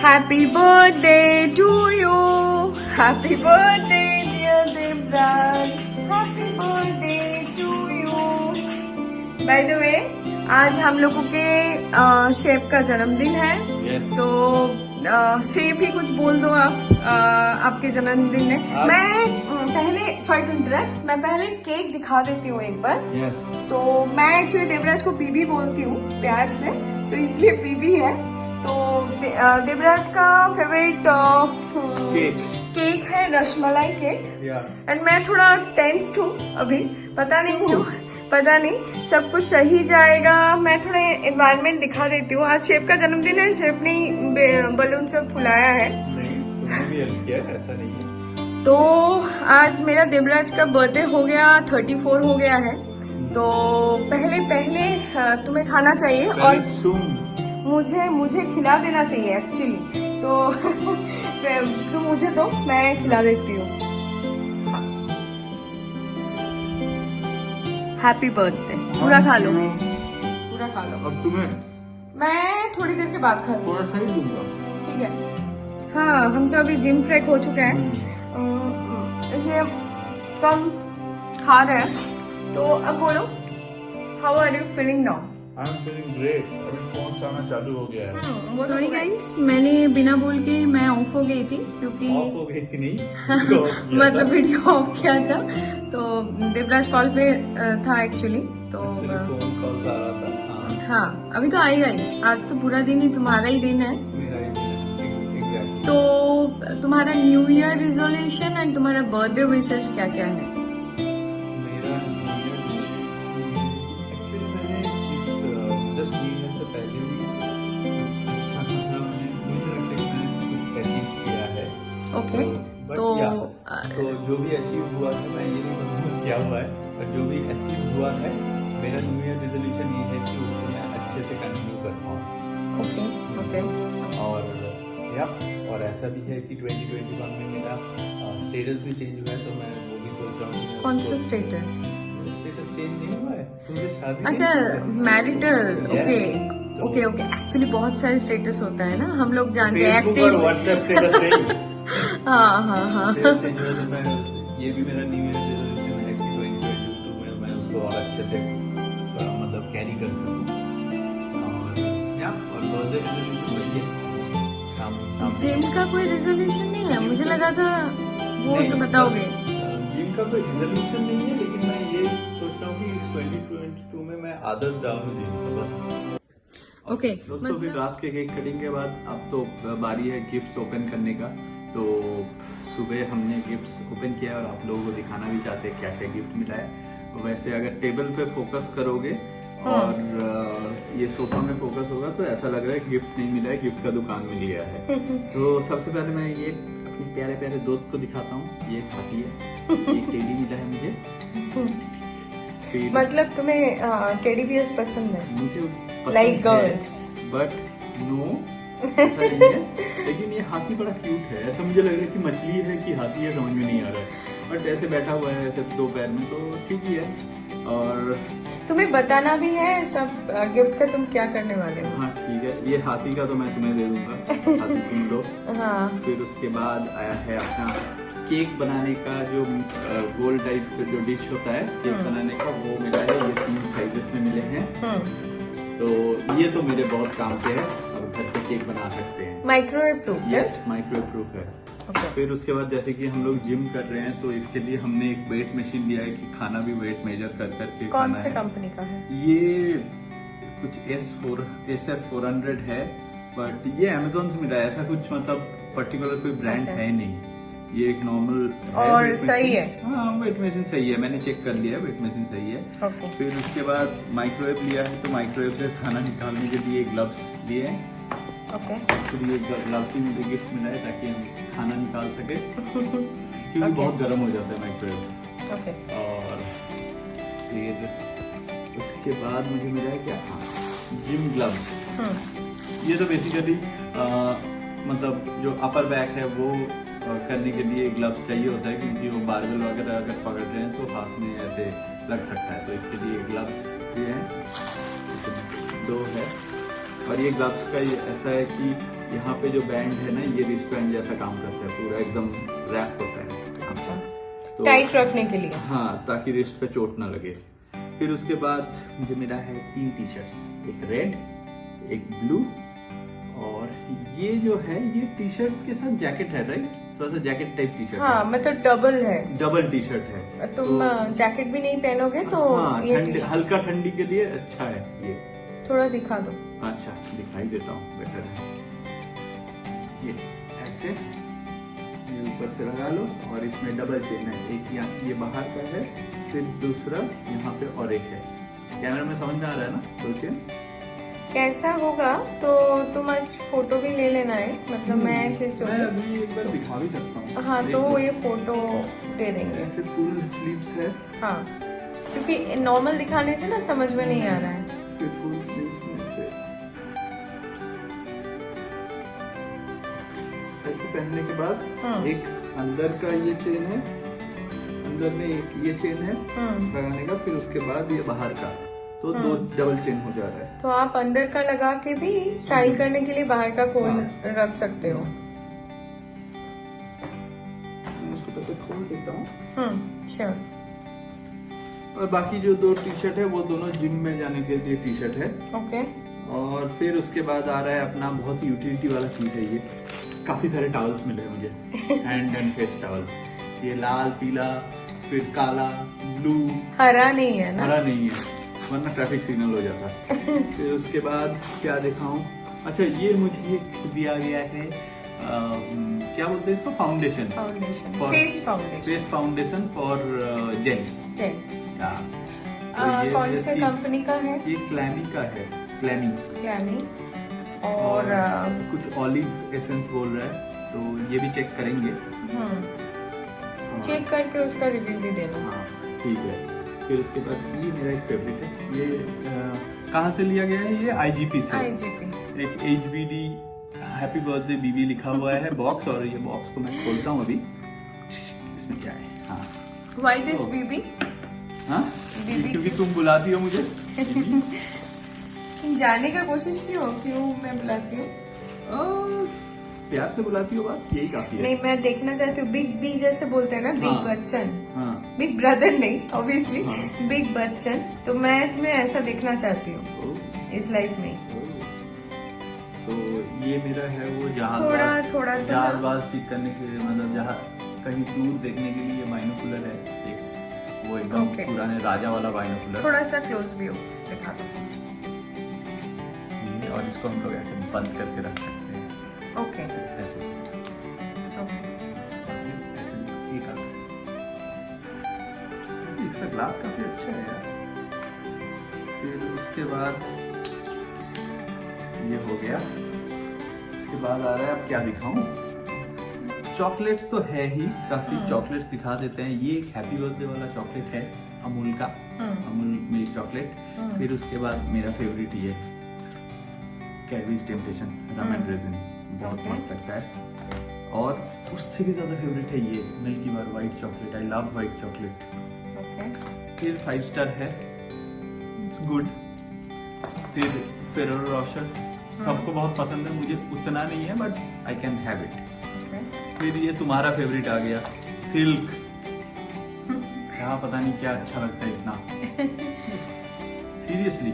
Happy birthday to you. Happy birthday dear Devraj. Happy birthday to you. By the way, आज हम लोगों के chef का जन्मदिन है. Yes. तो शेफ ही कुछ बोल दो आप आपके जन्मदिन में. मैं पहले सॉरी टू इंटरप्ट, मैं पहले केक दिखा देती हूँ एक बार. Yes. तो मैं एक्चुअली देवराज को बीबी बोलती हूँ प्यार से, तो इसलिए बीबी है. तो देवराज का फेवरेट केक है रसमलाई केक. एंड मैं थोड़ा टेंस्ड हूँ अभी, पता नहीं क्यों, पता नहीं सब कुछ सही जाएगा. मैं थोड़ा एनवायरनमेंट दिखा देती हूँ. आज शेफ का जन्मदिन है, शेफ ने बलून से फुलाया है. नहीं, तुमने भी हेल्प किया, ऐसा नहीं है. तो आज मेरा देवराज का बर्थडे हो गया, 34 हो गया है. तो पहले तुम्हें खाना चाहिए और मुझे खिला देना चाहिए एक्चुअली. तो मुझे तो मैं खिला देती हूँ. Happy birthday. पूरा खा लो, पूरा खा लो. अब तुम्हें मैं थोड़ी देर के बाद खा लूँ. थोड़ा सा ही दूंगा. ठीक है. हाँ, हम तो अभी जिम फ्रेक हो चुके हैं, इसलिए कम खा रहे हैं. तो अब बोलो, how are you feeling now? I am feeling great. अभी फोन आना चालू हो गया है. सॉरी गाइस, मैंने बिना बोल के मैं ऑफ हो गई थी क्योंकि ऑफ हो गई थी नहीं मतलब वीडियो ऑफ किया था. तो देवराज कॉल पे था एक्चुअली. तो फोन कॉल आ रहा था. हाँ, अभी तो आएगा ही. आज तो पूरा दिन ही तुम्हारा ही दिन है. तो तुम्हारा न्यू ईयर रिजोल्यूशन एंड तुम्हारा बर्थडे विशेष क्या क्या है? मेरा एक्चुअली मैंने जस्ट न्यू ईयर से पहले भी अच्छा खासा मुझे लगता है कि मैंने कुछ अचीव किया है. ओके. तो जो भी अचीव हुआ है, मैं ये नहीं कहूँगा क्या हुआ है, पर जो भी अचीव हुआ है, मेरा न्यू ईयर रेजोल्यूशन ये है कि उसको मैं अच्छे से कंटिन्यू कर पाऊँ. ओके. और ऐसा भी है कि 2021 में मेरा स्टेटस भी चेंज हुआ है. तो मैं वो भी सोच रहा हूँ. कौन सा स्टेटस? स्टेटस चेंज नहीं हुआ है. तुझे शादी अच्छा, मैरिटल. ओके तो ओके ओके. एक्चुअली बहुत सारे स्टेटस होता है ना, हम लोग जानते हैं. फेसबुक और व्हाट्सएप स्टेटस नहीं. हाँ. चेंज हुआ. तो मैं ये भी मेरा न्यू ईयर रेजोल्यूशन है कि 2022 में मैं उसको और अच्छे से मतलब कैरी कर सकूं. और बर्थडे रेजोल्यूशन वही है. जिम का कोई रेजोल्यूशन नहीं है? मुझे लगा था वो तो बताओगे. जिम का कोई रेजोल्यूशन नहीं है, लेकिन मैं ये सोच रहा हूँ कि इस 2022 में मैं आदत डालूं जिम का बस. ओके. दोस्तों, फिर रात के केक कटिंग के बाद अब तो बारी है गिफ्ट्स ओपन करने का. तो सुबह हमने गिफ्ट्स ओपन किया और आप लोगों को दिखाना भी चाहते हैं क्या क्या गिफ्ट मिला है. वैसे अगर टेबल पे फोकस करोगे और ये सोफा में फोकस होगा तो ऐसा लग रहा है गिफ्ट नहीं मिला है, गिफ्ट का दुकान मिल गया है. तो सबसे पहले मैं ये अपने प्यारे प्यारे दोस्त को दिखाता हूँ. ये हाथी है, ये टेडी मिला है मुझे. मतलब तुम्हें टेडी बियर्स पसंद है? मुझे लाइक गर्ल्स. बट नो, ऐसा नहीं है. लेकिन ये हाथी बड़ा क्यूट है. ऐसा मुझे लग रहा है कि मछली है कि हाथी है, समझ में नहीं आ रहा है. बट ऐसे बैठा हुआ है ऐसे दो पैर में, तो ठीक ही है. और तुम्हें बताना भी है सब गिफ्ट का तुम क्या करने वाले हो. हाँ ठीक है. ये हाथी का तो मैं तुम्हें दे दूंगा. हाथी तुम लो. हाँ. फिर उसके बाद आया है अपना केक बनाने का जो गोल टाइप का जो डिश होता है केक बनाने का, वो मिला है. ये 3 साइजेस में मिले हैं. तो ये तो मेरे बहुत काम के है और घर पे केक बना सकते हैं. Microwave proof? Yes, microwave proof है. फिर उसके बाद जैसे कि हम लोग जिम कर रहे हैं, तो इसके लिए हमने एक वेट मशीन लिया है कि खाना भी वेट मेजर कर करके कौन से कंपनी का है? ये कुछ SF400 है. बट ये Amazon से मिला है. ऐसा कुछ मतलब पर्टिकुलर कोई ब्रांड है नहीं. ये एक नॉर्मल और सही है. हाँ, वेट मशीन सही है. मैंने चेक कर लिया है, वेट मशीन सही है. फिर उसके बाद माइक्रोवेव लिया है. तो माइक्रोवेव से खाना निकालने के लिए ग्लव्स लिए हैं. तो ये ग्लव्स ही मुझे गिफ्ट मिला है ताकि हम खाना निकाल सके, क्योंकि बहुत गर्म हो जाता है माइक्रोवेव. और फिर उसके बाद मुझे मिला है क्या, जिम ग्लव्स. ये तो बेसिकली मतलब जो अपर बैक है वो करने के लिए ग्लव्स चाहिए होता है, क्योंकि वो बारबेल वगैरह अगर पकड़ रहे हैं तो हाथ में ऐसे लग सकता है. तो इसके लिए ग्लव्स ये हैं, 2 है. और ये ग्लव्स का ये ऐसा है कि यहाँ पे जो बैंड है ना, ये रिस्ट बैंड जैसा काम करता है, पूरा एकदम रैप होता है। अच्छा, तो टाइट रखने के लिए। हाँ, ताकि रिस्ट पे चोट ना लगे। फिर उसके बाद मुझे मिला है 3 टी शर्ट्स, एक रेड, एक ब्लू, और ये जो है ये टी शर्ट के साथ जैकेट है, राइट? थोड़ा सा जैकेट टाइप टी शर्ट। हाँ, मतलब डबल है, डबल टी शर्ट है। तुम जैकेट भी नहीं पहनोगे तो हाँ, ये हल्का ठंडी के लिए अच्छा है ये। थोड़ा दिखा दो। अच्छा, दिखाई देता हूँ, बेटर है। ये ऐसे ये ऊपर से लगा लो, और इसमें डबल चेन है, एक यहाँ ये बाहर का है, फिर दूसरा यहाँ पे और एक है। कैमरा में समझ में आ रहा है ना? 2 चेन कैसा होगा तो तुम आज फोटो भी ले लेना है, मतलब मैं खींचूंगी। मैं अभी एक बार दिखा भी सकता हूँ। हाँ, तो ये फोटो दे देंगे। ऐसे फुल स्लीव्स है। हाँ, क्योंकि नॉर्मल दिखाने से ना समझ में नहीं आ रहा है। फिर फुल स्लीव्स में से ऐसे पहनने के बाद एक अंदर का ये चेन है, अंदर में एक ये चेन है लगाने का, फिर उसके बाद ये बाहर का, तो 2 डबल चेन हो जा रहा है। तो आप अंदर का लगा के भी स्टाइल करने के लिए बाहर का खोल रख सकते हो। मैं इसको पहले खोल देता हूँ। श्योर। और बाकी जो 2 टी शर्ट है वो दोनों जिम में जाने के लिए टी शर्ट है। ओके। और फिर उसके बाद आ रहा है अपना बहुत यूटिलिटी वाला चीज है ये। काफी सारे टॉवल्स मिले मुझे, हैंड एंड फेस टॉवल। ये लाल, पीला, फिर काला, ब्लू, हरा नहीं है ना? हरा नहीं है, वरना ट्रैफिक सिग्नल हो जाता। फिर उसके बाद क्या दिखाऊं? अच्छा, ये मुझे दिया गया है क्या बोलते हैं इसको? Foundation. Face foundation for gents. कौन से कंपनी का है? ये क्लैमी का है। क्लैमी। और कुछ ऑलिव एसेंस बोल रहा है, तो ये भी चेक करेंगे। चेक करके उसका रिव्यू भी देना। हाँ, ठीक है। फिर उसके बाद ये मेरा एक फेवरेट है। ये कहाँ से लिया गया है? ये IGP से। एक HBD हैप्पी बर्थडे बीबी लिखा हुआ है बॉक्स, और ये बॉक्स को मैं खोलता हूँ अभी। इसमें क्या है? हाँ, Why this BB? हाँ, क्योंकि तुम बुलाती हो मुझे। तुम जानने का कोशिश क्यों मैं बुलाती हूँ? प्यार से बुलाती हो, बस यही काफी है। नहीं, मैं देखना चाहती हूँ। बिग बी जैसे बोलते हैं ना, बिग बच्चन। बिग ब्रदर नहीं, ऑब्वियसली बिग बच्चन। तो मैं तुम्हें ऐसा देखना चाहती हूँ इस लाइफ में। तो ये मेरा है वो थोड़ा सा जहाज ठीक करने के लिए, मतलब जहाँ कहीं दूर देखने के लिए बाइनोकुलर है एक, वो एकदम पुराने राजा वाला बाइनोकुलर। थोड़ा सा क्लोज व्यू दिखा दो। और इसको हम लोग ऐसे बंद करके रख सकते हैं। ओके, ऐसे। इसका ग्लास काफी अच्छा है यार। फिर उसके बाद ये हो गया। इसके बाद आ रहा है, अब क्या दिखाऊं? चॉकलेट्स तो है ही, काफी चॉकलेट्स दिखा देते हैं। ये एक हैप्पी बर्थडे वाला चॉकलेट है अमूल का, अमूल मिल्क चॉकलेट। फिर उसके बाद मेरा फेवरेट ये Cadbury's temptation rum and resin, बहुत मस्त लगता है। और उससे भी ज्यादा फेवरेट है ये milky bar white chocolate. I love white chocolate. फिर 5 स्टार है, इट्स गुड। फिर फेरेरो रोशर, सबको बहुत पसंद है, मुझे उतना नहीं है, but I can have it. फिर ये तुम्हारा फेवरेट आ गया, सिल्क। यहाँ पता नहीं क्या अच्छा लगता है इतना, सीरियसली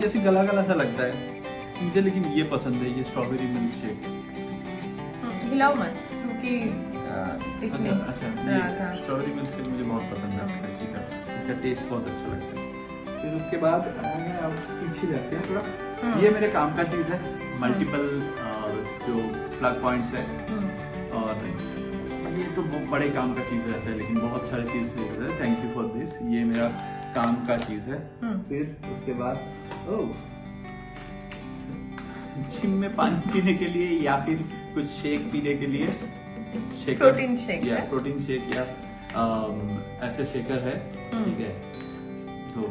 कैसे गला गला सा लगता है मुझे, लेकिन ये पसंद है, ये स्ट्रॉबेरी मिल्क शेक। हिलाओ मत, क्योंकि अच्छा, स्ट्रॉबेरी मिल्क शेक मुझे बहुत पसंद है, इसका टेस्ट बहुत अच्छा लगता है। फिर उसके बाद अब पीछे जाते हैं थोड़ा। ये मेरे काम का चीज है, मल्टीपल जो प्लग पॉइंट्स है, और ये तो बहुत बड़े काम का चीज रहता है, लेकिन बहुत सारी चीज से रहता है। थैंक यू फॉर दिस, ये मेरा काम का चीज है। फिर उसके बाद जिम में पानी पीने के लिए या फिर कुछ शेक पीने के लिए, शेकर, प्रोटीन शेक या ऐसे शेकर है, ठीक है। तो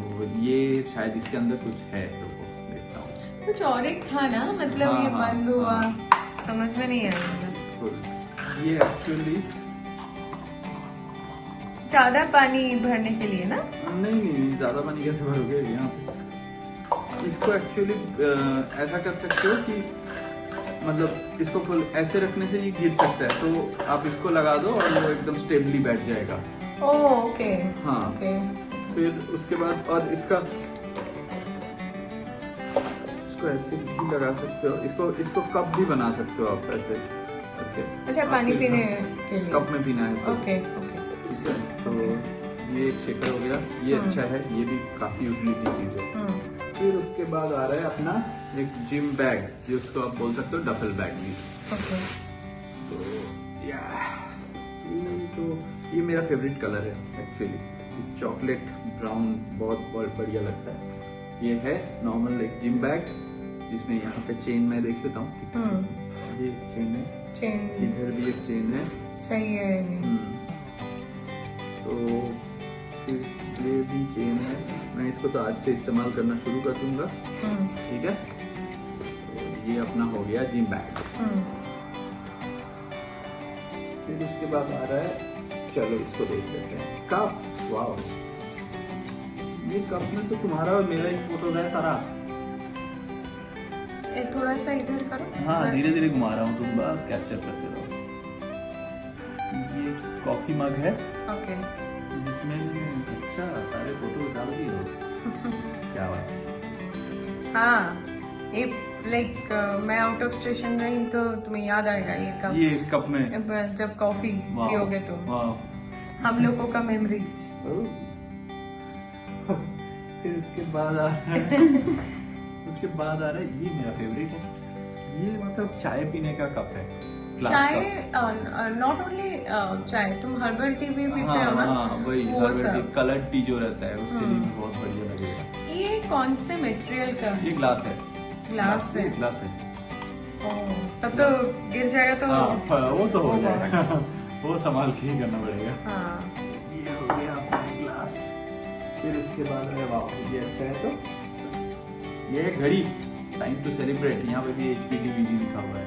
ये शायद इसके अंदर कुछ है, तो देखता हूँ। कुछ और एक था ना, मतलब ये बंद हुआ, समझ में नहीं आया मुझे। ये एक्चुअली ज्यादा पानी भरने के लिए ना? नहीं, ज्यादा पानी कैसे भरोगे यहाँ पे? इसको एक्चुअली ऐसा कर सकते हो कि मतलब इसको फुल ऐसे रखने से ये गिर सकता है, तो आप इसको लगा दो और वो एकदम स्टेबली बैठ जाएगा। ओके। हाँ ओके। फिर उसके बाद और इसको ऐसे भी लगा सकते हो, इसको कप भी बना सकते हो आप ऐसे करके। अच्छा, पानी पीने के लिए कप में पीना है तो। Okay okay. ठीक है, तो ये एक शेकर हो गया, ये अच्छा है, ये भी काफी यूटिलिटी चीज है। फिर उसके बाद आ रहा है अपना एक जिम बैग, जिसको आप बोल सकते हो डफल बैग भी। ओके। तो ये मेरा फेवरेट कलर है एक्चुअली, चॉकलेट ब्राउन, बहुत बढ़िया लगता है। ये है नॉर्मल एक जिम बैग, जिसमें यहाँ पे चेन मैं देख लेता हूँ। ये चेन है, चेन इधर भी एक चेन है। सही है। तो फिर ये भी चेन है, मैं इसको तो आज से इस्तेमाल करना शुरू कर दूंगा। ठीक है, तो ये अपना हो गया जिम बैग। फिर उसके बाद आ रहा है, चलो इसको देख लेते हैं, कप। वाओ, ये कप में तो तुम्हारा और मेरा ही फोटो है सारा। थोड़ा सा इधर करो। हाँ, धीरे धीरे घुमा रहा हूँ, तुम बस कैप्चर करते रहो। ये कॉफी मग है। ओके। जिसमें अच्छा सारे फोटो डाल दिए हो। क्या बात। हाँ, ये लाइक मैं आउट ऑफ स्टेशन रही तो तुम्हें याद आएगा ये कप में जब कॉफी पियोगे तो। हम लोगों का मेमोरीज। फिर उसके बाद आ रहा है ये मेरा फेवरेट है, ये मतलब चाय पीने का कप है। चाय नॉट ओनली चाय, तुम हर्बल टी भी पीते हो ना? हाँ, वही हर्बल टी, कलर्ड टी जो रहता है उसके लिए भी बहुत बढ़िया लगेगा। ये कौन से मटेरियल का? ये ग्लास है। ग्लास है। ग्लास है। तब तो गिर जाएगा तो। हाँ, वो तो हो जाएगा। वो संभाल के ही करना पड़ेगा। हाँ। ये हो गया अपना ग्लास। फिर उसके बाद ये अच्छा है, तो ये है घड़ी, टाइम टू सेलिब्रेट। यहाँ पे भी HPDVG लिखा हुआ है।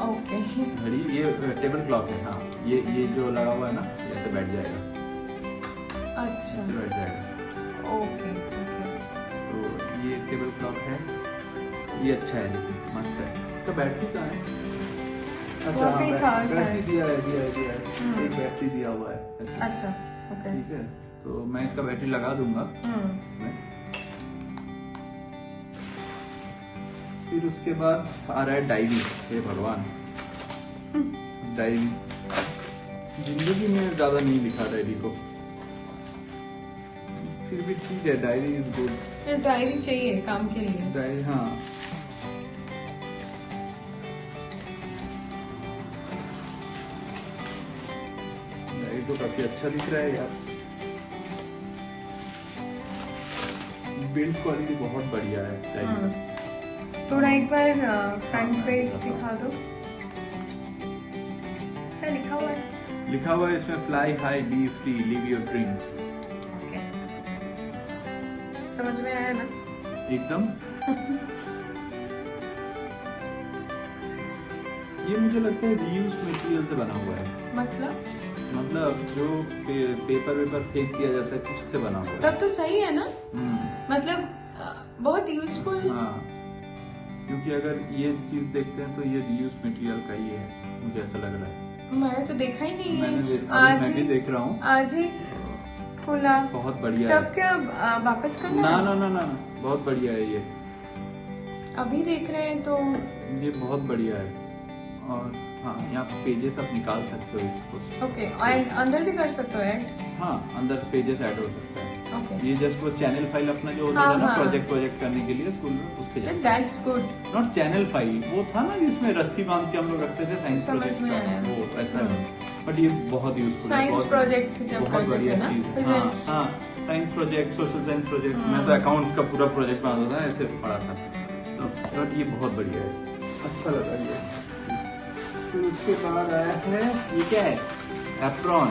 ओके। घड़ी, ये टेबल क्लॉक है। हाँ, ये जो लगा हुआ है ना, ऐसे बैठ जाएगा। अच्छा, ऐसे बैठ जाएगा। Okay okay. तो ये टेबल क्लॉक है, ये अच्छा है, लेकिन मस्त है। इसका बैटरी कहाँ है? अच्छा, बैटरी दिया है। एक बैटरी दिया हुआ है। अच्छा, ओके। ठीक है, तो मैं इसका बैटरी लगा दूंगा। फिर उसके बाद आ रहा है डायरी। हे भगवान, डायरी जिंदगी में ज्यादा नहीं लिखा डायरी को, फिर भी ठीक है, डायरी इज गुड। डायरी चाहिए काम के लिए। डायरी, हाँ। डायरी तो काफी अच्छा दिख रहा है यार, बिल्ड क्वालिटी बहुत बढ़िया है डायरी का। थोड़ा एक बार फ्रंट पेज दिखा दो। क्या लिखा हुआ है? लिखा हुआ है इसमें, fly high, B free, live your dreams. Okay, समझ में आया ना? एकदम। ये मुझे लगता है रीयूज मटेरियल से बना हुआ है। मतलब जो पेपर फेंक दिया जाता है, उससे बना हुआ है। तब तो सही है ना? मतलब बहुत यूजफुल। हाँ, क्योंकि अगर ये चीज देखते हैं तो ये रीयूज मटेरियल का ही है, मुझे ऐसा लग रहा है। मैंने तो देखा ही नहीं है। मैं भी देख रहा हूँ। आज ही खोला। बहुत बढ़िया है। तब क्या वापस करना है? ना, बहुत बढ़िया है ये। अभी देख रहे हैं तो ये बहुत बढ़िया है। और हाँ, यहाँ पेजेस आप निकाल सकते हो इसको। ओके, और अंदर भी कर सकते हो ऐड? हाँ, अंदर पेजेस ऐड हो सकता है। ओके। ये जस्ट वो चैनल फाइल अपना जो होता है ना, प्रोजेक्ट करने के लिए स्कूल में, उसके जैसे। That's good. Not channel file, वो था ना जिसमें रस्सी बांध के हम लोग रखते थे साइंस प्रोजेक्ट में का, वो ऐसा है। बट ये बहुत यूजफुल है। साइंस प्रोजेक्ट जब करते थे ना। हाँ, science project, social science project. मैं तो अकाउंट्स का पूरा प्रोजेक्ट बनाता था, ऐसे पढ़ा था। तो ये बहुत बढ़िया है, अच्छा लगा ये। फिर उसके बाद आया है, ये क्या है? एप्रॉन।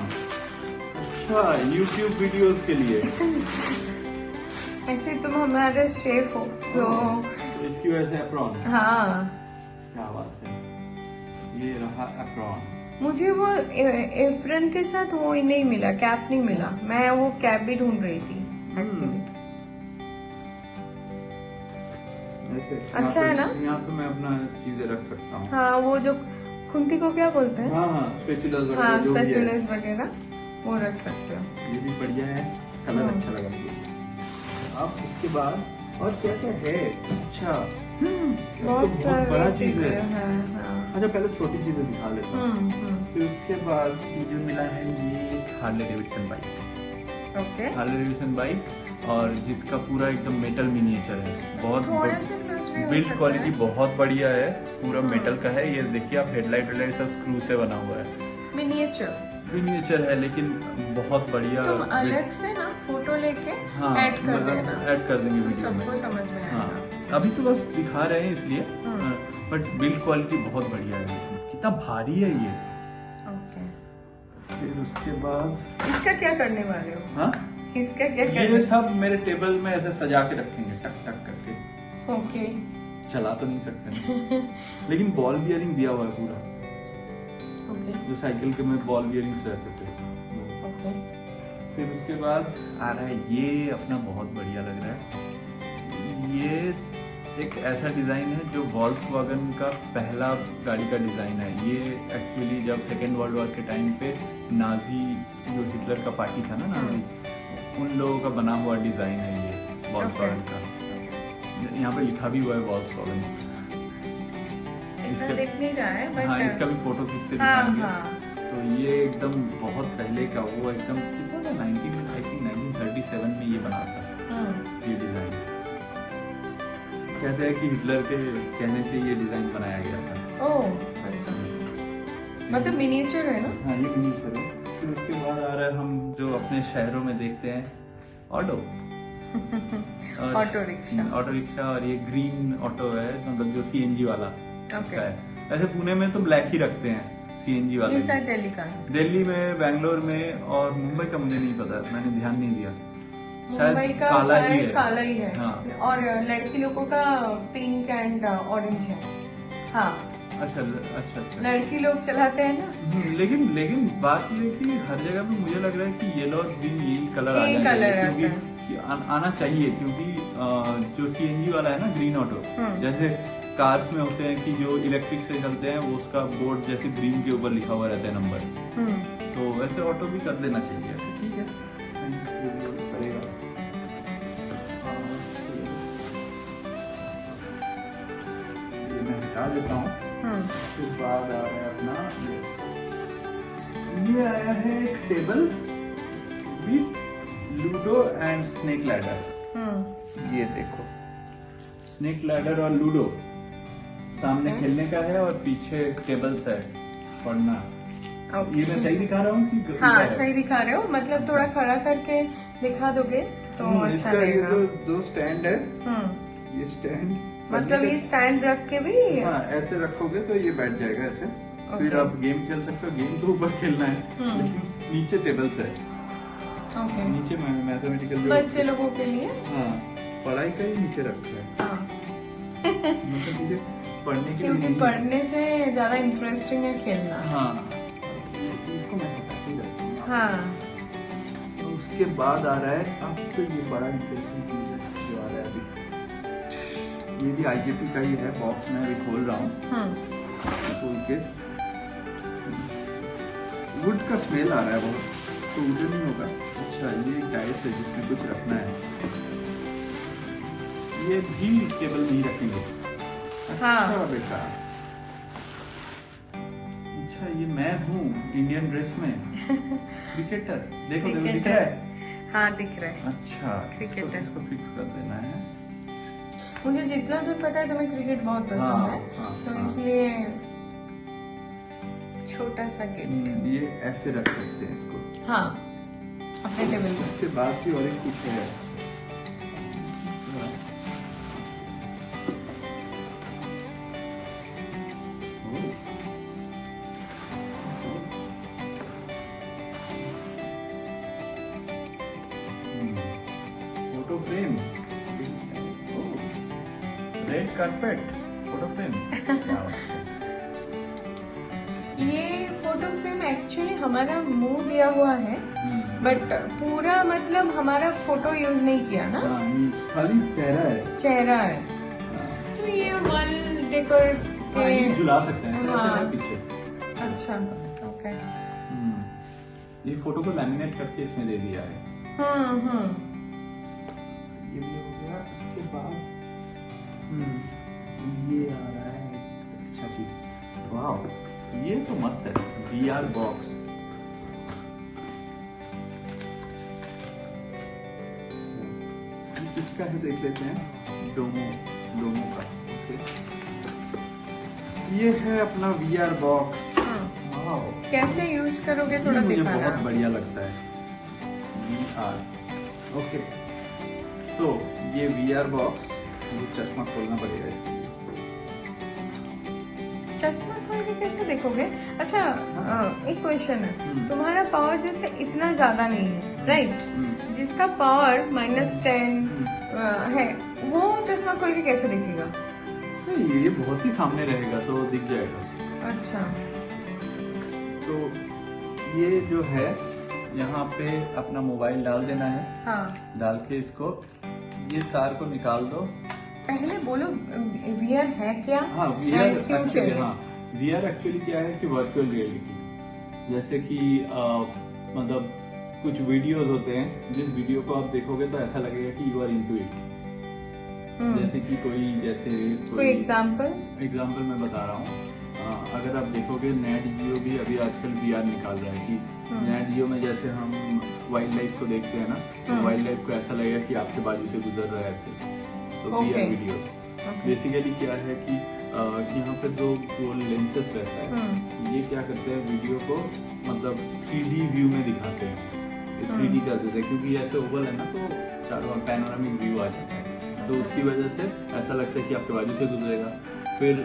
अच्छा, YouTube वीडियोस के लिए। ऐसे तुम हमारे शेफ हो तो इसकी वजह से एप्रॉन। हाँ, क्या बात है। ये रहा एप्रॉन। मुझे वो एप्रॉन के साथ वो नहीं मिला, कैप नहीं मिला। मैं वो कैप भी ढूंढ रही थी एक्चुअली। ऐसे अच्छा है ना? यहाँ पे मैं अपना चीजें रख सकता हूँ। हाँ, वो जो खुंती को क्या बोलते हैं? हाँ, स्पैचुलास वगैरह, हाँ, जो भी है। स्पैचुलास वगैरह वो रख सकते हो। ये भी बढ़िया है, कलर अच्छा लगा मुझे। अब उसके बाद और क्या क्या है? अच्छा, बहुत बड़ा सारी चीज है। हाँ। अच्छा, पहले छोटी चीजें दिखा लेता हूँ। फिर उसके बाद मुझे मिला है ये Harley Davidson bike. Okay. Harley Davidson bike, और जिसका पूरा एकदम मेटल मिनिएचर है। बहुत थोड़े से क्लोज भी हो बिल्ड सकता क्वालिटी है। बहुत बढ़िया है, पूरा मेटल का है। ये देखिए आप, हेडलाइट सब स्क्रू से बना हुआ है। मिनिएचर है लेकिन बहुत बढ़िया। तुम अलग से ना फोटो लेके ऐड कर देना, ऐड कर देंगे तो वीडियो में। सबको समझ में आएगा। हाँ, अभी तो बस दिखा रहे हैं इसलिए, बट बिल्ड क्वालिटी बहुत बढ़िया है। कितना भारी है ये। ओके। फिर उसके बाद इसका क्या करने वाले हो? हाँ, इसका क्या ये करने? सब मेरे टेबल में ऐसे सजा के रखेंगे, टक टक करके। ओके। चला तो नहीं सकते ना। लेकिन बॉल बियरिंग दिया हुआ है पूरा। ओके। जो साइकिल के में बॉल बियरिंग्स रहते थे। ओके। फिर उसके बाद आ रहा है ये अपना, बहुत बढ़िया लग रहा है। ये एक ऐसा डिज़ाइन है जो वॉल्क्सवैगन का पहला गाड़ी का डिज़ाइन है। ये एक्चुअली जब सेकेंड वर्ल्ड वॉर के टाइम पे नाजी, जो हिटलर का पार्टी था ना, नाजी, उन लोगों का बना हुआ डिज़ाइन है ये वॉल्क्सवैगन का। यहाँ पे लिखा भी हुआ है वॉल्क्सवैगन। इसका देख नहीं रहा है, बट हाँ, इसका भी फोटो खींच के हाँ, दिखाएंगे। हाँ। तो ये एकदम बहुत पहले का, वो एकदम कितना था, 1937 में ये बना था ये डिजाइन। कहते हैं कि हिटलर के कहने से ये डिजाइन बनाया गया था। ओह, अच्छा। मतलब मिनिएचर है ना? हाँ, ये मिनिएचर है। फिर उसके बाद आ रहा है, हम जो अपने शहरों में देखते हैं, auto auto rickshaw. Auto rickshaw, और ये ग्रीन ऑटो है, मतलब जो सीएनजी वाला ओके। है। ऐसे पुणे में तो ब्लैक ही रखते हैं सीएनजी वाले। ये शायद दिल्ली का है। दिल्ली में, बैंगलोर में, और मुंबई का मुझे नहीं पता, मैंने ध्यान नहीं दिया। मुंबई का शायद काला ही है। हाँ। और लड़की लोगों का पिंक एंड ऑरेंज है। हाँ, अच्छा अच्छा अच्छा। लड़की लोग चलाते हैं ना। लेकिन बात ये है कि हर जगह पे मुझे लग रहा है कि येलो और ग्रीन यही कलर यही कलर है, क्योंकि आना चाहिए, क्योंकि जो सीएनजी वाला है ना, ग्रीन ऑटो, जैसे कार्स में होते हैं कि जो इलेक्ट्रिक से चलते हैं, वो उसका बोर्ड जैसे ग्रीन के ऊपर लिखा हुआ रहता है नंबर। तो वैसे ऑटो भी कर देना चाहिए ऐसे। ठीक है, करेगा। ये मैं हटा देता हूँ। फिर बाद आ रहा है अपना, ये आया है एक table with ludo and snake ladder. ये देखो, स्नेक लैडर और लूडो सामने खेलने का है, और पीछे टेबल्स है पढ़ना। ये मैं सही दिखा रहा हूँ कि? हाँ, सही दिखा रहे हो। मतलब थोड़ा खड़ा करके दिखा दोगे तो अच्छा इसका रहेगा। ये दो स्टैंड है, ये स्टैंड, मतलब ये स्टैंड रख के भी, हाँ, ऐसे रखोगे तो ये बैठ जाएगा ऐसे। फिर आप गेम खेल सकते हो। गेम तो ऊपर खेलना है, लेकिन नीचे टेबल्स है। नीचे मैथमेटिकल बच्चे लोगों के लिए। हाँ, पढ़ाई का ही नीचे रखा है। हाँ। मतलब मुझे पढ़ने के क्योंकि लिए पढ़ने से ज्यादा इंटरेस्टिंग है खेलना। हाँ, इसको मैं हटा के रखता हूँ। हाँ। तो उसके बाद आ रहा है, अब तो ये बड़ा इंटरेस्टिंग चीज है जो आ रहा है अभी। ये भी आईजेपी का ही है, बॉक्स में अभी खोल रहा हूँ। खोल के वुड का स्मेल आ रहा है बहुत, तो वुडन नहीं होगा। अच्छा, ये डाइस है जिसमें कुछ रखना है। ये भी टेबल नहीं रखेंगे। अच्छा बेटा, अच्छा, ये मैं हूँ इंडियन ड्रेस में क्रिकेटर। देखो देखो, दिख रहा है? हाँ, दिख रहा है। अच्छा, क्रिकेटर। इसको फिक्स कर देना है। मुझे जितना दूर पता है तुम्हें क्रिकेट बहुत पसंद है, तो इसलिए छोटा सा गिफ्ट। ये ऐसे रख सकते हैं इसको। हाँ, अपने टेबल पे। उसके बाद भी और एक कुछ है। Photo frame, red carpet photo frame. ये फोटो फ्रेम एक्चुअली हमारा मुंह दिया हुआ है, बट पूरा मतलब हमारा फोटो यूज नहीं किया ना। खाली चेहरा है। चेहरा है, ये वॉल डेकोर हाँ, ये के झुला सकते हैं ऐसे हाँ। है पीछे। अच्छा ओके ये फोटो को लैमिनेट करके इसमें दे दिया है। ये भी हो गया। इसके बाद ये आ रहा है अच्छा चीज। वाह ये तो मस्त है, VR बॉक्स। किसका है देख लेते हैं। डोमो का। ओके ये है अपना VR बॉक्स। वाह कैसे यूज करोगे थोड़ा मुझे दिखाना। बहुत बढ़िया लगता है VR। ओके तो ये VR बॉक्स मुझे चश्मा खोलना पड़ेगा इसके लिए। चश्मा खोल के कैसे देखोगे? अच्छा एक क्वेश्चन है, हम्म। तुम्हारा पावर जैसे इतना ज्यादा नहीं है राइट, जिसका पावर -10 है वो चश्मा खोल के कैसे दिखेगा? नहीं, ये बहुत ही सामने रहेगा तो दिख जाएगा। अच्छा तो ये जो है यहाँ पे अपना मोबाइल डाल देना है। हाँ डाल के इसको ये तार को निकाल दो। पहले बोलो VR है क्या? हाँ And VR क्यों एक्चुअली चाहिए? हाँ VR एक्चुअली क्या है कि वर्चुअल रियलिटी। जैसे कि मतलब कुछ वीडियोस होते हैं, जिस वीडियो को आप देखोगे तो ऐसा लगेगा कि यू आर इनटू इट। जैसे कि कोई एग्जाम्पल मैं बता रहा हूँ। अगर आप देखोगे नेट जियो भी अभी आजकल VR निकाल रहा है कि नेट जियो में जैसे हम वाइल्ड लाइफ को देखते हैं ना, तो वाइल्ड लाइफ को ऐसा लगेगा कि आपके बाजू से गुजर रहा है ऐसे। तो VR वीडियोस बेसिकली क्या है कि यहाँ पे दो लेंसेस रहता है। ये क्या करते हैं वीडियो को मतलब 3D व्यू में दिखाते हैं। 3D कर देते हैं क्योंकि ऐसे ओवल है ना तो चारों पैनोरामिक व्यू आ जाता है, तो उसकी वजह से ऐसा लगता है कि आपके बाजू से गुजरेगा। फिर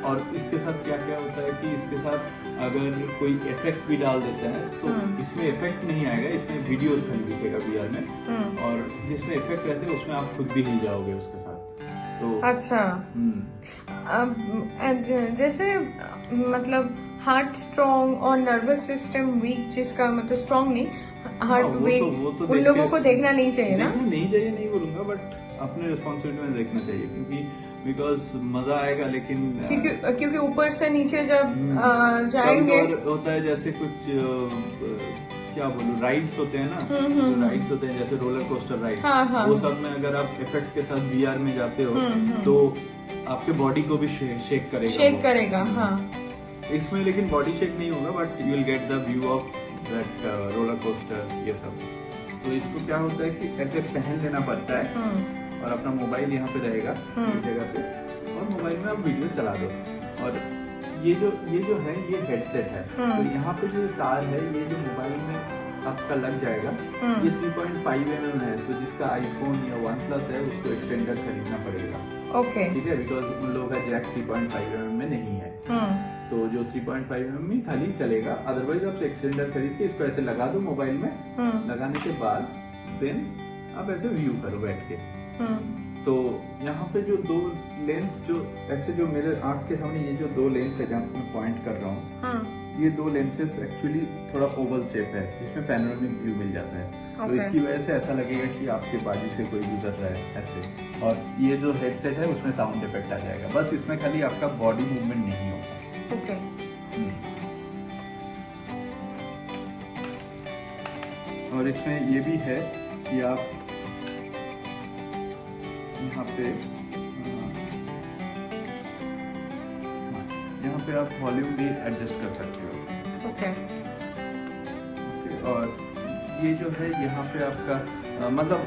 और इसके साथ क्या क्या होता है कि इसके साथ अगर कोई इफेक्ट भी डाल देता है तो इसमें इफेक्ट नहीं आएगा, इसमें वीडियोस खाली दिखेगा VR में। और जिसमें इफेक्ट रहते हैं उसमें आप खुद भी हिल जाओगे उसके साथ। तो अच्छा जैसे मतलब हार्ट स्ट्रॉन्ग और नर्वस सिस्टम वीक, जिसका मतलब स्ट्रॉन्ग नहीं हार्ट वीक, उन लोगों को देखना नहीं चाहिए ना? नहीं चाहिए नहीं बोलूंगा, बट अपने रिस्पॉन्सिबिलिटी में देखना चाहिए क्योंकि बिकॉज मजा आएगा। लेकिन क्योंकि ऊपर से नीचे जब जाएंगे होता है जैसे कुछ क्या बोलूं राइड्स होते हैं ना, राइड्स होते हैं जैसे रोलर कोस्टर राइड। हाँ, वो सब में अगर आप इफेक्ट के साथ VR में जाते हो तो आपके बॉडी को भी शेक करेगा। हाँ इसमें लेकिन बॉडी शेक नहीं होगा, but you will get the view of that roller coaster ये सब। तो इसको क्या होता है कि ऐसे पहन लेना पड़ता है और अपना मोबाइल यहाँ पे रहेगा इस जगह पे, और मोबाइल में आप वीडियो चला दो। और ये जो है ये हेडसेट है। तो यहाँ पे जो तार है ये जो मोबाइल में आपका लग जाएगा, ये 3.5 mm है। तो जिसका आईफोन या OnePlus है उसको एक्सटेंडर खरीदना पड़ेगा। ओके ठीक है, बिकॉज उन लोगों का जैक 3.5 mm में नहीं है। तो जो 3.5 mm में खाली चलेगा, अदरवाइज आप एक्सटेंडर खरीद के इसको ऐसे लगा दो मोबाइल में। लगाने के बाद देन आप ऐसे व्यू करो बैठ के। तो यहाँ पे जो दो लेंस जो ऐसे जो मेरे आंख के सामने ये जो दो लेंस है जहाँ पे मैं पॉइंट कर रहा हूँ, ये दो लेंसेस एक्चुअली थोड़ा ओवल शेप है जिसमें पैनोरामिक व्यू मिल जाता है। तो इसकी वजह से ऐसा लगेगा कि आपके बाजू से कोई गुजर रहा है ऐसे। और ये जो हेडसेट है उसमें साउंड इफेक्ट आ जाएगा, बस इसमें खाली आपका बॉडी मूवमेंट नहीं होगा। ओके और इसमें ये भी है कि आप यहाँ पे आप वॉल्यूम भी एडजस्ट कर सकते हो। ओके और ये जो है यहाँ पे आपका मतलब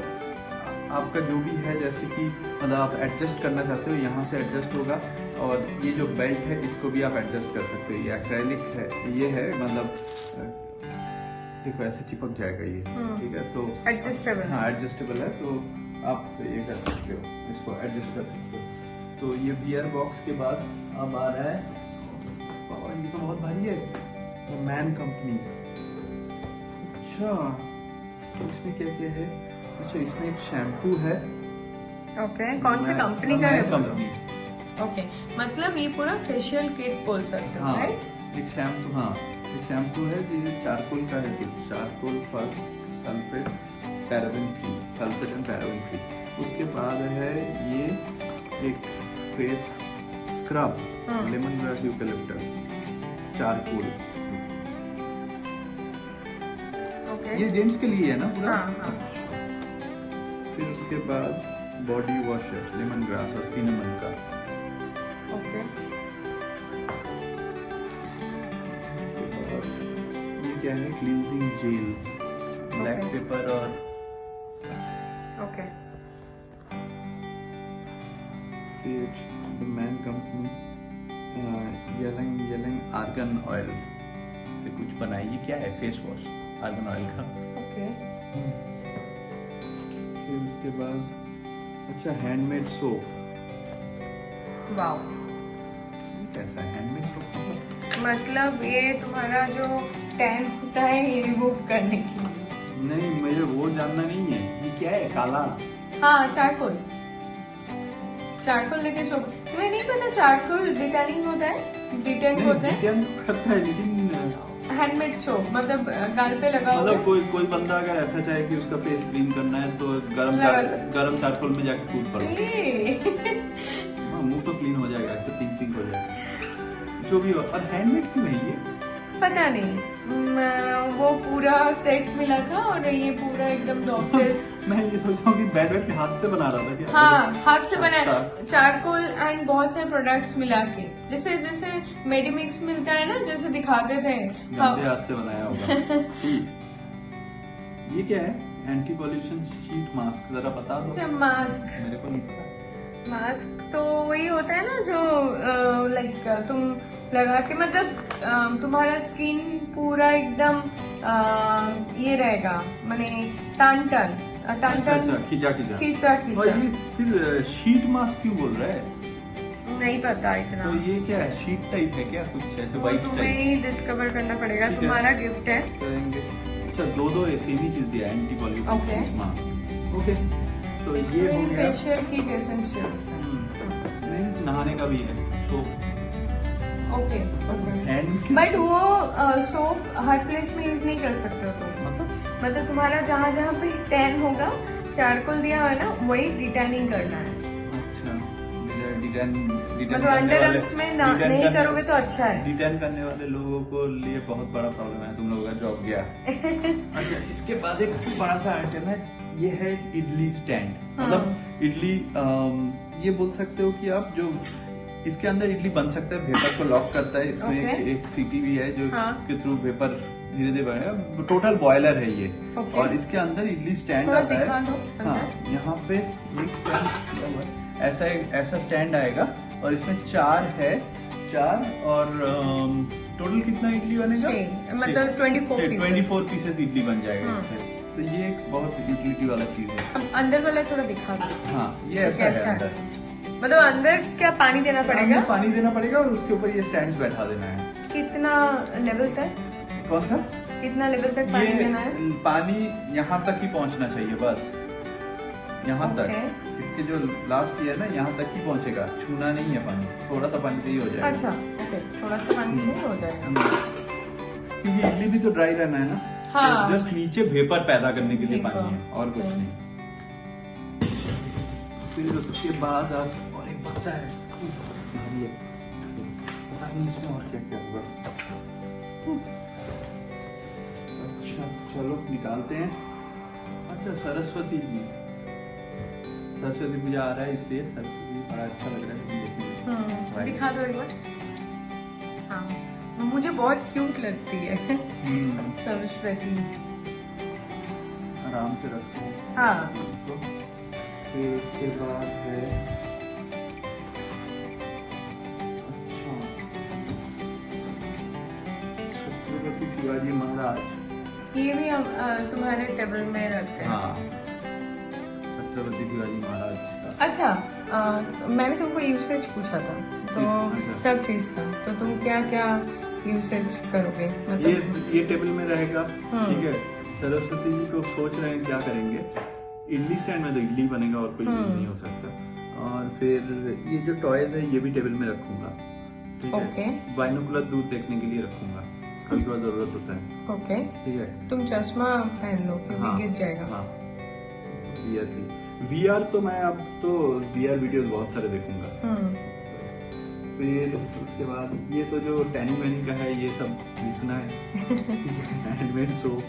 आपका जो भी है जैसे कि मतलब आप एडजस्ट करना चाहते हो यहाँ से एडजस्ट होगा। और ये जो बेल्ट है इसको भी आप एडजस्ट कर सकते हो। ये एक्रेलिक है, ये है मतलब देखो ऐसे चिपक जाएगा ये। ठीक है, तो एडजस्टेबल। हाँ एडजस्टेबल है, तो आप ये कर सकते हो, इसको एडजस्ट कर सकते हो। तो ये VR बॉक्स के बाद अब आ रहा है, बाबा ये तो बहुत भारी है, मैन कंपनी। अच्छा इसमें क्या क्या है? अच्छा इसमें एक शैम्पू है। ओके कौन सी कंपनी का है? कंपनी। ओके मतलब ये पूरा फेशियल किट बोल सकते हो, राइट? एक शैम्पू, हाँ एक शैम्पू है जो चारकोल का है, charcoal for sulphate paraben free, sulphate and paraben free. उसके बाद है ये एक face scrub, lemon grass eucalyptus, charcoal. ये जेंट्स के लिए है ना पूरा? हाँ। फिर उसके बाद बॉडी वॉश है लेमन ग्रास और सिनेमन का। ओके। ये क्या है? क्लींजिंग जेल, ब्लैक पेपर और ओके। फिर मैन कंपनी येलेंग आर्गन ऑयल से कुछ बनाई। ये क्या है? फेस वॉश आर्गन ऑयल का। ओके। फिर उसके बाद अच्छा हैंडमेड सोप। वाओ, कैसा है हैंडमेड सोप? मतलब ये तुम्हारा जो टैन होता है ये रिमूव करने के लिए? नहीं, मुझे वो जानना नहीं है। ये क्या है? काला? हाँ, चारकोल। चारकोल लेके सोप। तुम्हें नहीं पता चारकोल डिटेनिंग होता है? डिटेन होता है, डिटेन करता है, लेकिन हैंडमेड सोप मतलब गाल पे लगा हुआ। मतलब कोई बंदा अगर ऐसा चाहे कि उसका फेस क्लीन करना है तो गरम चारकोल में जाके कूद पड़ो। मुंह तो क्लीन हो जाएगा, तो पिंक हो जाएगा जो भी हो। और हैंडमेड क्यों है ये? पता नहीं, वो पूरा सेट मिला था और ये पूरा एकदम डॉक्टर्स। मैं ये सोच रहा हूँ कि बैट के हाथ से बना रहा था क्या? हाँ, हाथ से बनाया चारकोल एंड बहुत सारे प्रोडक्ट्स मिला के, जैसे मेडिमिक्स मिलता है ना, जैसे दिखाते थे। गंदे हाथ से बनाया होगा। ये क्या है? एंटी पॉल्यूशन शीट मास्क, जरा बता दो। अच्छा, मास्क। मेरे को नहीं पता। मास्क तो वही होता है ना जो लाइक तुम लगा के, मतलब तुम्हारा स्किन पूरा एकदम ये रहेगा, माने टन अच्छा, खींचा खींचा। और ये फिर शीट मास्क क्यों बोल रहा है? नहीं पता इतना। तो ये क्या है? शीट टाइप है क्या? कुछ ऐसे वो वाइट तुम्हें टाइप ही डिस्कवर करना पड़ेगा, ठीक है। तुम्हारा गिफ्ट है। करेंगे। अच्छा, दो सेम ही चीज दिया, anti pollution Okay. Mask. Okay, तो ये हो गया। फेशियल की एसेंशियल्स है। नहीं, नहाने का भी है सोप। ओके। हैंड बट वो सोप हर प्लेस में यूज नहीं कर सकते हो तुम। मतलब तुम्हारा जहाँ जहाँ पे टैन होगा, चारकोल दिया है ना, वही डिटेनिंग करना है। अच्छा, डिटेन मतलब अंडर आर्म्स में नहीं करोगे तो अच्छा है। डिटेन करने वाले लोगों को लिए बहुत बड़ा प्रॉब्लम है, तुम लोगों का जॉब गया। अच्छा, इसके बाद एक बड़ा सा आइटम है, ये है इडली स्टैंड। मतलब इडली ये बोल सकते हो कि आप जो इसके अंदर इडली बन सकता है, वेपर को लॉक करता है। इसमें एक सीटी भी है जो के थ्रू वेपर धीरे धीरे बढ़ेगा। टोटल बॉयलर है ये। और इसके अंदर इडली स्टैंड आता है। हाँ, यहाँ पे एक स्टैंड ऐसा स्टैंड आएगा और इसमें चार और टोटल कितना इडली बनेगा? मतलब 24 पीसेस इडली बन जाएगा इससे। तो ये एक बहुत यूटिलिटी वाला चीज है। अंदर वाला थोड़ा दिखा दो। हाँ, ये ऐसा है अंदर। मतलब अंदर क्या पानी देना पड़ेगा? पानी देना पड़ेगा और उसके ऊपर ये स्टैंड बैठा देना है। कितना लेवल तक? कौन सा? कितना लेवल तक पानी देना है? पानी यहाँ तक ही पहुँचना चाहिए, बस यहाँ तक। इसके जो लास्ट है ना, यहाँ तक ही पहुँचेगा, छूना नहीं है पानी। थोड़ा सा पानी से ही हो जाएगा। अच्छा, ओके, थोड़ा सा पानी से ही हो जाएगा। क्योंकि इडली भी तो ड्राई रहना है ना। हाँ। जस्ट नीचे वेपर पैदा करने के लिए पानी है, और कुछ नहीं। फिर उसके बाद आप और एक बक्सा है, पता नहीं इसमें और क्या क्या होगा। अच्छा, चलो निकालते हैं। अच्छा, सरस्वती पूजा आ रहा है, इसलिए सरस्वती बड़ा अच्छा लग रहा है देखने में। दिखा दो एक बार। हाँ, मुझे बहुत क्यूट लगती है सरस्वती। आराम से रखो। हाँ। तो फिर उसके बाद है छत्रपति शिवाजी महाराज। ये भी हम तुम्हारे टेबल में रखते हैं। हाँ, छत्रपति शिवाजी महाराज का। अच्छा, मैंने तुमको यूसेज पूछा था, तो अच्छा। सब चीज का, तो तुम क्या क्या यूसेज करोगे? मतलब ये टेबल में रहेगा, ठीक है। सरस्वती जी को सोच रहे हैं क्या करेंगे। इडली स्टैंड में तो इडली बनेगा और कोई यूज नहीं हो सकता। और फिर ये जो टॉयज है ये भी टेबल में रखूंगा, ठीक है। बाइनोकुलर दूर देखने के लिए रखूंगा, कभी कभार जरूरत होता है। ओके, ठीक है। तुम चश्मा पहन लो क्योंकि गिर जाएगा। हाँ, VR तो मैं अब तो VR वीडियोस बहुत सारे देखूंगा। फिर उसके बाद ये तो जो टैनिंग वैनिंग का है ये सब घिसना है हैंडमेड सोप।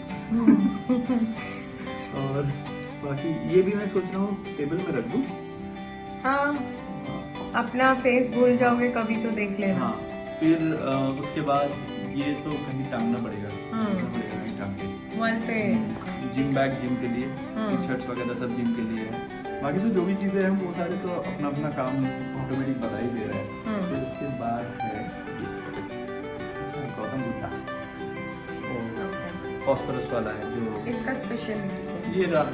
और बाकी ये भी मैं सोच रहा हूँ टेबल में रख दूँ। हाँ, अपना फेस भूल जाओगे कभी तो देख लेना। हाँ, फिर उसके बाद ये तो कहीं टांगना पड़ेगा, कहीं टांग के वॉल पे। जिम बैग जिम के लिए, टी-शर्ट्स वगैरह सब जिम के लिए है। बाकी तो जो भी चीजें हैं वो सारे तो अपना अपना काम ऑटोमेटिक बता ही दे रहे हैं। फिर उसके बाद है गौतम बुद्धा, फॉस्फोरस वाला है जो इसका स्पेशलिटी है। ये रात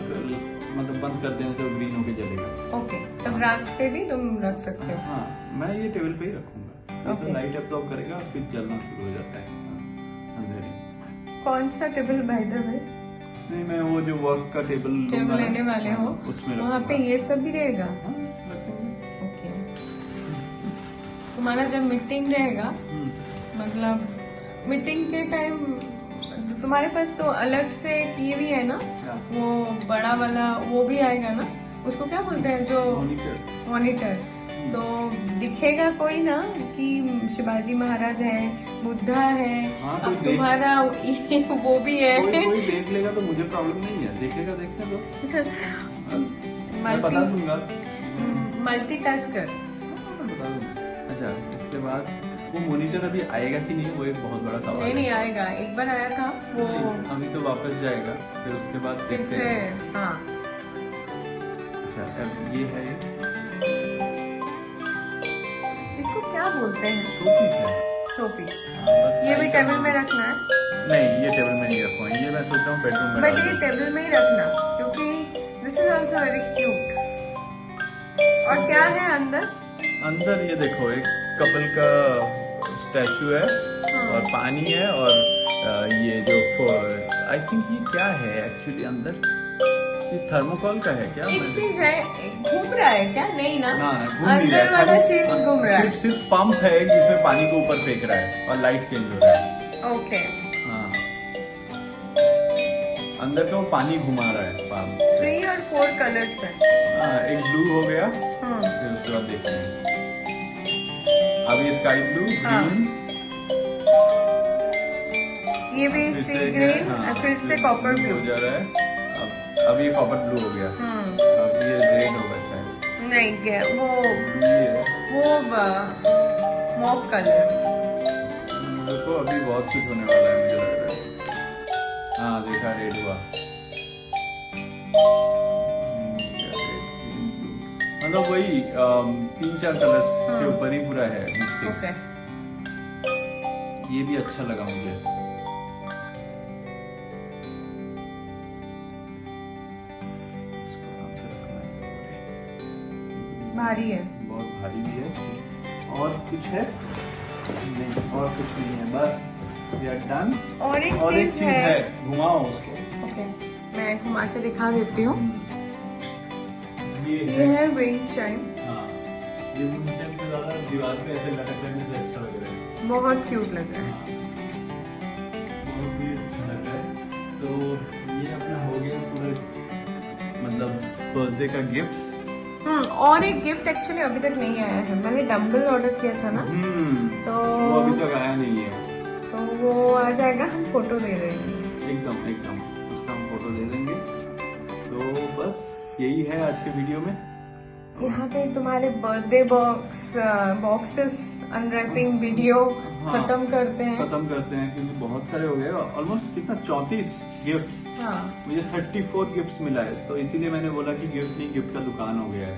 मतलब बंद कर देने से ग्रीन होके जलेगा। ओके, तब रात पे भी तुम रख सकते हो। हाँ, मैं ये टेबल पे ही रखूंगा। तो लाइट एब्जॉर्ब करेगा फिर जलना शुरू हो जाता है अंधेरे। कौन सा टेबल बाय द वे? नहीं, मैं वो जो वर्क का टेबल जब लेने वाले हो उसमें वहाँ पे ये सब भी रहेगा। ओके, तुम्हारा जब मीटिंग रहेगा, मतलब मीटिंग के टाइम तुम्हारे पास तो अलग से ये भी है ना, वो बड़ा वाला वो भी आएगा ना, उसको क्या बोलते हैं जो मॉनिटर। तो दिखेगा कोई ना कि शिवाजी महाराज है, बुद्धा है। हाँ, अब तुम्हारा वो भी है। कोई देख लेगा तो मुझे प्रॉब्लम नहीं है, देखेगा देखने दो। मैं बता दूंगा। मल्टीटास्कर। अच्छा, इसके बाद वो मॉनिटर अभी आएगा कि नहीं वो एक बहुत बड़ा सवाल है। नहीं आएगा, एक बार आया था वो, अभी तो वापस जाएगा, फिर उसके बाद फिर से। हाँ, अच्छा, अब ये है, इसको क्या बोलते हैं? शोपीस है। शोपीस। ये भी टेबल में रखना है? नहीं, ये टेबल में नहीं रखूंगा, ये मैं सोच रहा हूँ बेडरूम में। बट ये टेबल में ही रखना, क्योंकि this is also very cute. और क्या है अंदर? अंदर ये देखो, एक कपल का स्टैचू है और पानी है, और ये जो आई थिंक ये क्या है एक्चुअली अंदर, ये थर्मोकॉल का है क्या? एक चीज है, घूम रहा है क्या? नहीं ना, घूम अंदर वाला चीज घूम रहा है। सिर्फ पंप है जिसमें पानी को ऊपर फेंक रहा है और लाइट चेंज हो रहा है। ओके। हाँ, अंदर का वो पानी घुमा रहा है पंप। 3 और 4 कलर्स है। हाँ, एक ब्लू हो गया, फिर उसके बाद देखते हैं। अभी स्काई ब्लू, ग्रीन, ये भी सी ग्रीन, फिर से कॉपर ब्लू हो जा रहा है। अब ये कॉपर ब्लू हो गया, अब ये रेड होगा शायद। नहीं गया ये वो मॉफ कलर। देखो अभी बहुत कुछ होने वाला है मुझे लग रहा है। हाँ, देखा, रेड हुआ। मतलब वही 3-4 कलर्स के ऊपर ही पूरा है मिक्सिंग। ओके, ये भी अच्छा लगा मुझे। इसको आराम से रखना है, भारी है, बहुत भारी भी है। और कुछ है? नहीं, और कुछ नहीं है, बस ये डन। और एक चीज है, घुमाओ उसको। ओके, मैं घुमा के दिखा देती हूँ। ये है विंड चाइम। हाँ, ये विंड चाइम से ज़्यादा दीवार पे ऐसे लटकने से अच्छा लग रहा है। बहुत क्यूट लग रहा है। बहुत ही अच्छा लग रहा है। तो ये अपना हो गया पूरा, मतलब बर्थडे का गिफ्ट। और एक गिफ्ट एक्चुअली अभी तक नहीं आया है। मैंने डम्बल ऑर्डर किया था ना, तो वो अभी तक आया नहीं है। तो वो आ जाएगा, हम फोटो दे रहे हैं। एकदम उसका हम फोटो दे देंगे। तो बस यही है आज के वीडियो में। यहाँ पे तुम्हारे बर्थडे बॉक्सेस अनरैपिंग वीडियो खत्म करते हैं क्योंकि बहुत सारे हो गए, ऑलमोस्ट कितना 34 गिफ्ट्स। हाँ, मुझे 34 गिफ्ट्स मिला है, तो इसीलिए मैंने बोला कि गिफ्ट नहीं, गिफ्ट का दुकान हो गया है।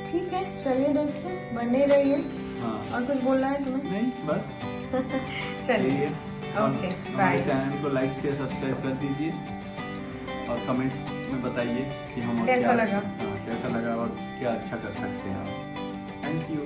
ठीक है, चलिए दोस्तों, बने रहिए। हाँ, और कुछ बोलना है तुम्हें? नहीं, बस चलिए, ओके, बाय। चैनल को लाइक शेयर सब्सक्राइब कर दीजिए और कमेंट्स में बताइए कि हम कैसा लगा, कैसा लगा और क्या अच्छा कर सकते हैं। Thank you.